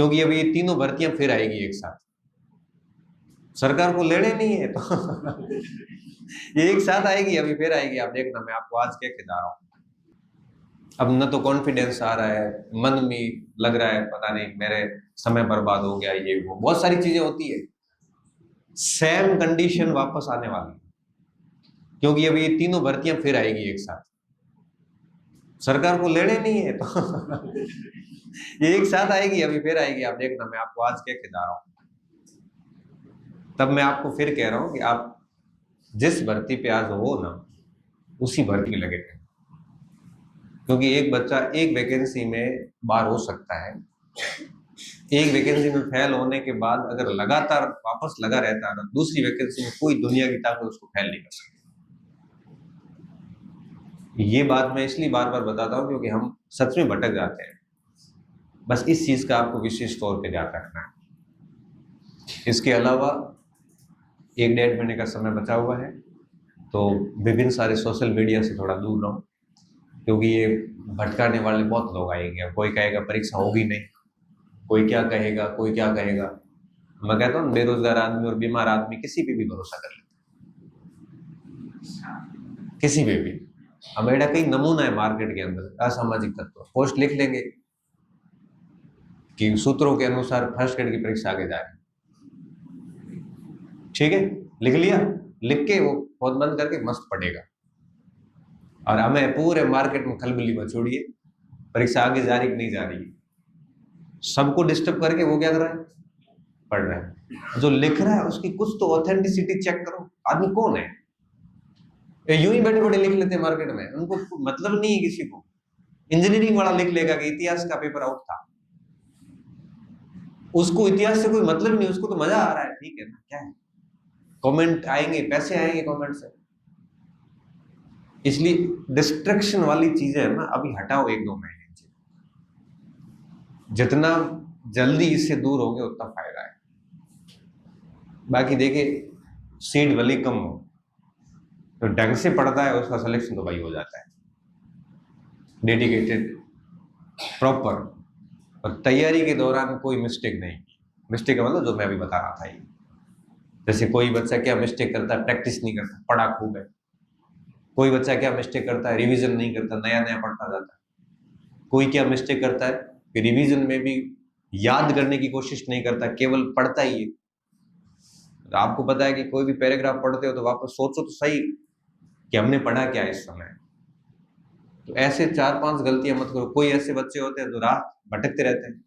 क्योंकि अभी ये तीनों भर्तियां फिर आएगी एक साथ, सरकार को लेने नहीं है तो ये एक साथ आएगी, अभी फिर आएगी। आप देखना, मैं आपको आज कह के जा रहा हूं। अब न तो कॉन्फिडेंस आ रहा है, मन में लग रहा है पता नहीं मेरे समय बर्बाद हो गया, ये वो बहुत सारी चीजें होती है। सेम कंडीशन वापस आने वाली, क्योंकि अभी ये तीनों भर्तियां फिर आएगी एक साथ, सरकार को लेने नहीं है तो ये एक साथ आएगी, अभी फिर आएगी। आप देखना, मैं आपको आज कह के जा रहा हूं। तब मैं आपको फिर कह रहा हूं कि आप जिस भर्ती पे आज हो ना, उसी भर्ती में लगे थे, क्योंकि एक बच्चा एक वैकेंसी में बाहर हो सकता है। एक वैकेंसी में फेल होने के बाद अगर लगातार वापस लगा रहता है, दूसरी वैकेंसी में कोई दुनिया की ताकत उसको फेल नहीं कर सकती। ये बात मैं इसलिए बार बार बताता हूं क्योंकि हम सच में भटक जाते हैं। बस इस चीज का आपको विशेष तौर पे ध्यान रखना है। इसके अलावा 1-1.5 महीने का समय बचा हुआ है, तो विभिन्न सारे सोशल मीडिया से थोड़ा दूर रहो, क्योंकि ये भटकाने वाले बहुत लोग आएंगे। कोई कहेगा परीक्षा होगी नहीं, कोई क्या कहेगा, कोई क्या कहेगा। मैं कहता हूँ बेरोजगार आदमी और बीमार आदमी किसी पे भी भरोसा कर लेते, किसी पे भी। अब ऐसा कई नमूना है मार्केट के अंदर, असामाजिक तत्व पोस्ट लिख लेंगे कि सूत्रों के अनुसार फर्स्ट ग्रेड की परीक्षा आगे जा रही, ठीक है, लिख लिया, लिख के वो बहुत बंद करके मस्त पड़ेगा, और हमें पूरे मार्केट में खलबली मचोड़िए, परीक्षा आगे जा रही कि नहीं जा रही है, सबको डिस्टर्ब करके वो क्या कर रहा है, पढ़ रहा है। जो लिख रहा है उसकी कुछ तो ऑथेंटिसिटी चेक करो, आदमी कौन है। यूं ही बैठे बैठे लिख लेते हैं मार्केट में, उनको मतलब नहीं है किसी को। इंजीनियरिंग वाला लिख लेगा कि इतिहास का पेपर आउट था, उसको इतिहास से कोई मतलब नहीं, उसको तो मजा आ रहा है, ठीक है ना, क्या है, कमेंट आएंगे, पैसे आएंगे कमेंट से। इसलिए डिस्ट्रैक्शन वाली चीजें है ना, अभी हटाओ 1-2 महीने। जितना जल्दी इससे दूर होंगे उतना फायदा है। बाकी देखिए, सीट भले कम हो तो ढंग से पढ़ता है उसका सिलेक्शन तो भाई हो जाता है, डेडिकेटेड, प्रॉपर, और तैयारी के दौरान कोई मिस्टेक नहीं। मिस्टेक का मतलब जो मैं अभी बता रहा था, ये जैसे कोई बच्चा क्या मिस्टेक करता है, प्रैक्टिस नहीं करता, पढ़ा खूब है। कोई बच्चा क्या मिस्टेक करता है, रिवीजन नहीं करता, नया नया पढ़ता जाता है। कोई क्या मिस्टेक करता है कि रिवीजन में भी याद करने की कोशिश नहीं करता, केवल पढ़ता ही है। तो आपको पता है कि कोई भी पैराग्राफ पढ़ते हो तो वापस सोचो तो सही कि हमने पढ़ा क्या इस समय। तो ऐसे 4-5 गलतियां मत करो। कोई ऐसे बच्चे होते हैं जो राह भटकते रहते हैं।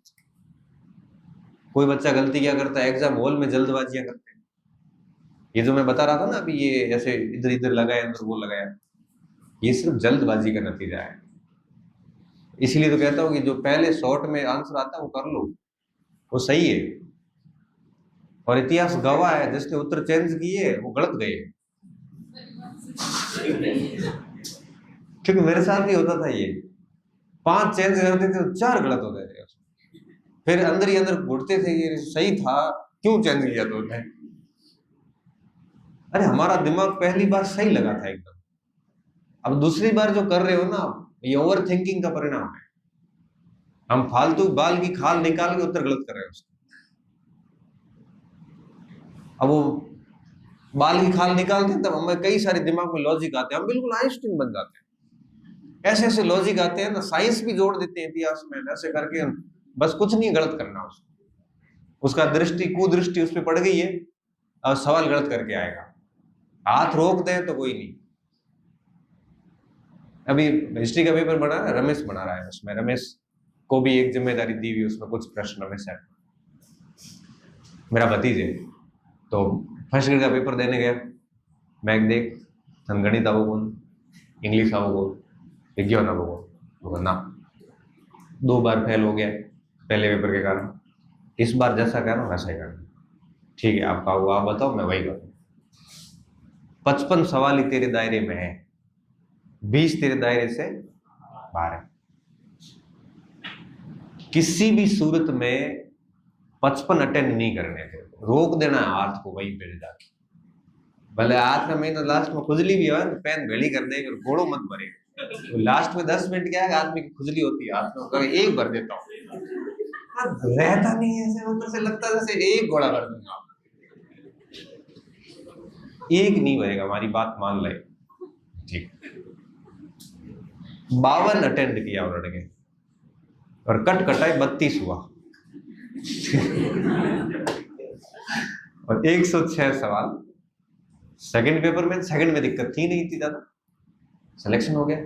कोई बच्चा गलती क्या करता है, एग्जाम हॉल में जल्दबाजियां करते हैं। ये जो मैं बता रहा था ना अभी, ये ऐसे इधर इधर लगाया, अंदर वो लगाया, ये सिर्फ जल्दबाजी का नतीजा है। इसलिए तो कहता हूँ कि जो पहले शॉर्ट में आंसर आता है वो कर लो, वो सही है। और इतिहास गवाह है, जिसने उत्तर चेंज किए वो गलत गए। क्योंकि मेरे साथ भी होता था, ये 5 चेंज करते थे तो 4 गलत होते थे, फिर अंदर ही अंदर घुटते थे ये सही था, क्यों चेंज किया तो है। अरे हमारा दिमाग पहली बार सही लगा था एकदम, अब दूसरी बार जो कर रहे हो ना, ये ओवर थिंकिंग का परिणाम है। हम फालतू बाल की खाल निकाल के उत्तर गलत कर रहे हैं उसको। अब वो बाल की खाल निकालते हैं तब हमें कई सारे दिमाग में लॉजिक आते हैं, हम बिल्कुल आइंस्टीन बन जाते हैं। ऐसे ऐसे लॉजिक आते हैं ना, साइंस भी जोड़ देते हैं इतिहास में, ऐसे करके बस कुछ नहीं गलत करना उसको। उसका दृष्टि कुदृष्टि उस पर पड़ गई है, अब सवाल गलत करके आएगा, हाथ रोक दे तो कोई नहीं। अभी हिस्ट्री का पेपर बना है, रमेश बना रहा है, उसमें रमेश को भी एक जिम्मेदारी दी हुई, उसमें कुछ प्रश्न रमेश है, मेरा भतीजे। तो फर्स्ट ग्रेड का पेपर देने गया, मैं देख गणित आवो बोल, इंग्लिश आवो बोल, विज्ञान आवो बोल, ना 2 बार फेल हो गया पहले पेपर के कारण। इस बार जैसा कह रहा हूँ वैसा ही करना, ठीक है, आपका वो आप बताओ, मैं वही करूँ। 55 सवाल ही तेरे दायरे में है, 20 तेरे दायरे से बाहर है। किसी भी सूरत में 55 अटेंड नहीं करने थे, रोक देना है हाथ को वहीं पे जाके। भले हाथ में महीना लास्ट में खुजली भी हो, पेन भेली कर दे, घोड़ो मत भरे। तो लास्ट में 10 मिनट क्या है, आदमी की खुजली होती है हाथ में, एक भर देता हूँ, रहता नहीं है ऐसे, ऊपर से लगता है जैसे एक घोड़ा कर दूंगा, एक नहीं बनेगा, हमारी बात मान ले। ठीक, 52 अटेंड किया उन्होंने के, और कट कटाई 32 हुआ और 106 सवाल। सेकंड पेपर में, सेकंड में दिक्कत थी नहीं, इतनी ज्यादा, सिलेक्शन हो गया।